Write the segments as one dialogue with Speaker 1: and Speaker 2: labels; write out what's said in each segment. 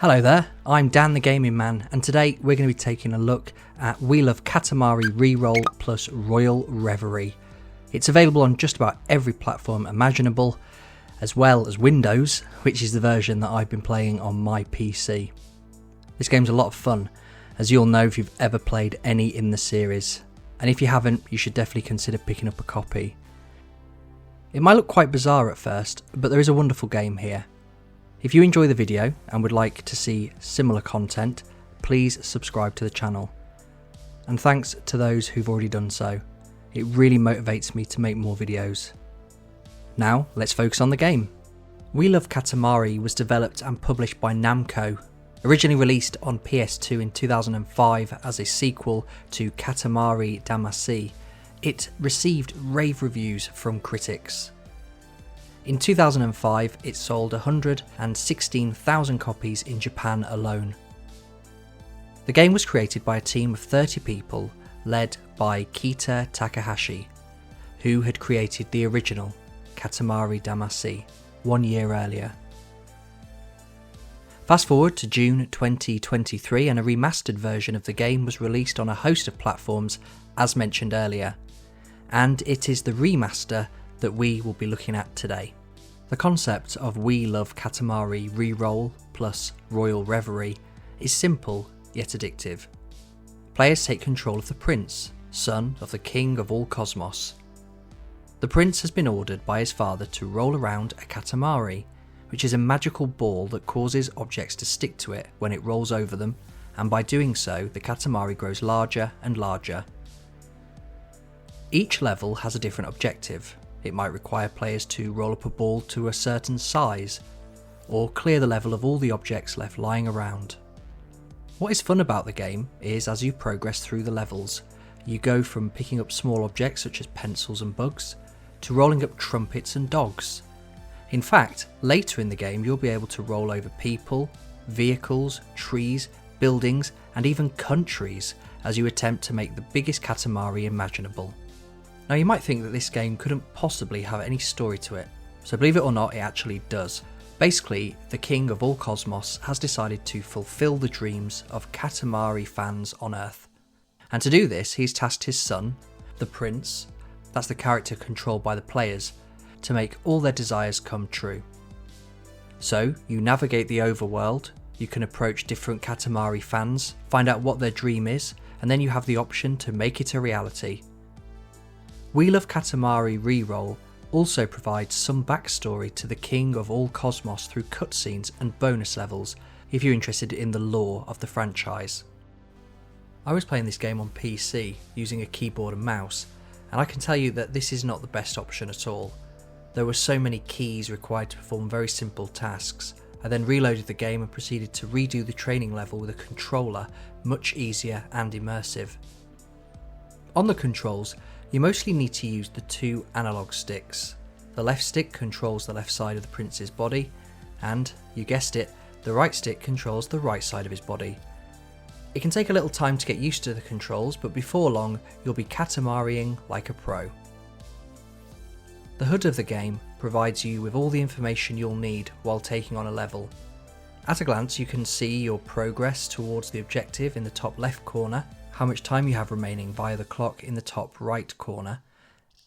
Speaker 1: Hello there, I'm Dan the Gaming Man, and today we're going to be taking a look at We Love Katamari Reroll plus Royal Reverie. It's available on just about every platform imaginable, as well as Windows, which is the version that I've been playing on my PC. This game's a lot of fun, as you'll know if you've ever played any in the series, and if you haven't, you should definitely consider picking up a copy. It might look quite bizarre at first, but there is a wonderful game here. If you enjoy the video and would like to see similar content, please subscribe to the channel. And thanks to those who've already done so. It really motivates me to make more videos. Now, let's focus on the game. We Love Katamari was developed and published by Namco, originally released on PS2 in 2005 as a sequel to Katamari Damacy. It received rave reviews from critics. In 2005, it sold 116,000 copies in Japan alone. The game was created by a team of 30 people led by Kita Takahashi, who had created the original Katamari Damacy 1 year earlier. Fast forward to June 2023 and a remastered version of the game was released on a host of platforms as mentioned earlier, and it is the remaster that we will be looking at today. The concept of We Love Katamari Reroll plus Royal Reverie is simple yet addictive. Players take control of the prince, son of the king of all cosmos. The prince has been ordered by his father to roll around a Katamari, which is a magical ball that causes objects to stick to it when it rolls over them, and by doing so the Katamari grows larger and larger. Each level has a different objective. It might require players to roll up a ball to a certain size, or clear the level of all the objects left lying around. What is fun about the game is as you progress through the levels, you go from picking up small objects such as pencils and bugs, to rolling up trumpets and dogs. In fact, later in the game you'll be able to roll over people, vehicles, trees, buildings, and even countries as you attempt to make the biggest Katamari imaginable. Now you might think that this game couldn't possibly have any story to it, so believe it or not, it actually does. Basically, the king of all cosmos has decided to fulfill the dreams of Katamari fans on Earth. And to do this, he's tasked his son, the prince, that's the character controlled by the players, to make all their desires come true. So, you navigate the overworld, you can approach different Katamari fans, find out what their dream is, and then you have the option to make it a reality. We Love Katamari Reroll also provides some backstory to the king of all cosmos through cutscenes and bonus levels if you're interested in the lore of the franchise. I was playing this game on PC using a keyboard and mouse, and I can tell you that this is not the best option at all. There were so many keys required to perform very simple tasks. I then reloaded the game and proceeded to redo the training level with a controller, much easier and immersive. On the controls, you mostly need to use the two analog sticks. The left stick controls the left side of the prince's body, and, you guessed it, the right stick controls the right side of his body. It can take a little time to get used to the controls, but before long you'll be Katamariing like a pro. The HUD of the game provides you with all the information you'll need while taking on a level. At a glance you can see your progress towards the objective in the top left corner, how much time you have remaining via the clock in the top right corner,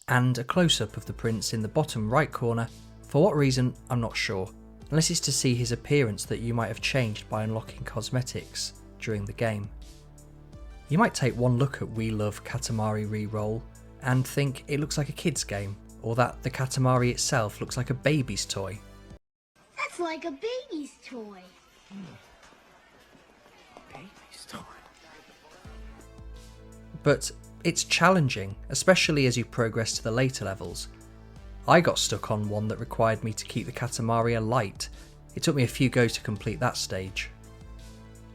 Speaker 1: and a close-up of the prince in the bottom right corner. For what reason, I'm not sure, unless it's to see his appearance that you might have changed by unlocking cosmetics during the game. You might take one look at We Love Katamari Reroll and think it looks like a kid's game, or that the Katamari itself looks like a baby's toy.
Speaker 2: That's like a baby's toy.
Speaker 3: Baby's toy.
Speaker 1: But it's challenging, especially as you progress to the later levels. I got stuck on one that required me to keep the Katamari alight. It took me a few goes to complete that stage.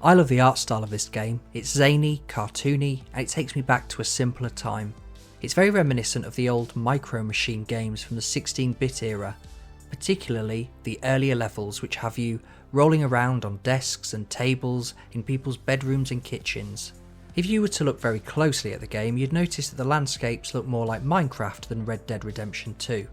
Speaker 1: I love the art style of this game. It's zany, cartoony, and it takes me back to a simpler time. It's very reminiscent of the old Micro Machine games from the 16-bit era, particularly the earlier levels which have you rolling around on desks and tables in people's bedrooms and kitchens. If you were to look very closely at the game, you'd notice that the landscapes look more like Minecraft than Red Dead Redemption 2.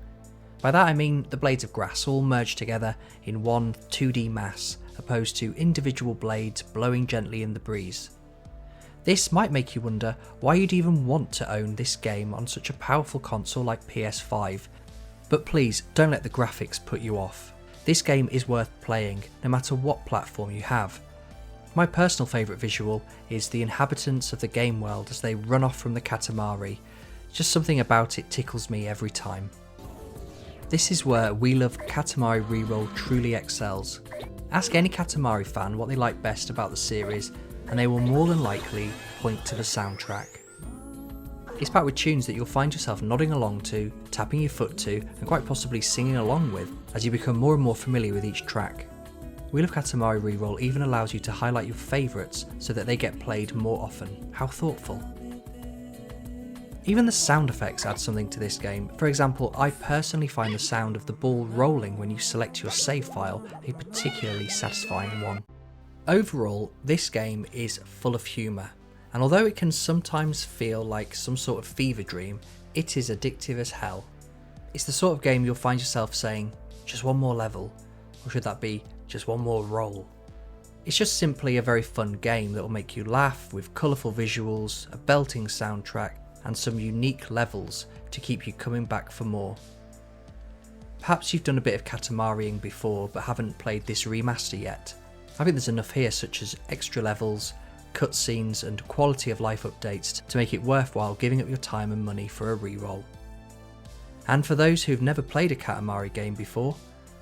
Speaker 1: By that I mean the blades of grass all merged together in one 2D mass, opposed to individual blades blowing gently in the breeze. This might make you wonder why you'd even want to own this game on such a powerful console like PS5, but please don't let the graphics put you off. This game is worth playing no matter what platform you have. My personal favourite visual is the inhabitants of the game world as they run off from the Katamari. Just something about it tickles me every time. This is where We Love Katamari Reroll truly excels. Ask any Katamari fan what they like best about the series and they will more than likely point to the soundtrack. It's packed with tunes that you'll find yourself nodding along to, tapping your foot to, and quite possibly singing along with as you become more and more familiar with each track. We Love Katamari Reroll even allows you to highlight your favourites so that they get played more often. How thoughtful. Even the sound effects add something to this game. For example, I personally find the sound of the ball rolling when you select your save file a particularly satisfying one. Overall, this game is full of humour, and although it can sometimes feel like some sort of fever dream, it is addictive as hell. It's the sort of game you'll find yourself saying, just one more level, or should that be, just one more roll. It's just simply a very fun game that will make you laugh with colourful visuals, a belting soundtrack, and some unique levels to keep you coming back for more. Perhaps you've done a bit of Katamariing before but haven't played this remaster yet. I think there's enough here such as extra levels, cutscenes and quality of life updates to make it worthwhile giving up your time and money for a reroll. And for those who've never played a Katamari game before,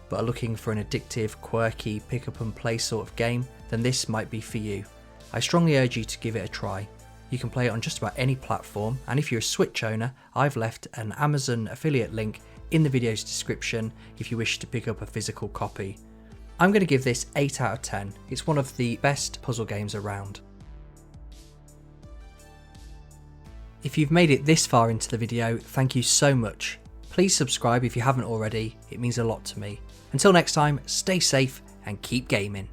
Speaker 1: but are looking for an addictive, quirky, pick up and play sort of game, then this might be for you. I strongly urge you to give it a try. You can play it on just about any platform, and if you're a Switch owner, I've left an Amazon affiliate link in the video's description if you wish to pick up a physical copy. I'm going to give this 8 out of 10. It's one of the best puzzle games around. If you've made it this far into the video, thank you so much. Please subscribe if you haven't already, it means a lot to me. Until next time, stay safe and keep gaming.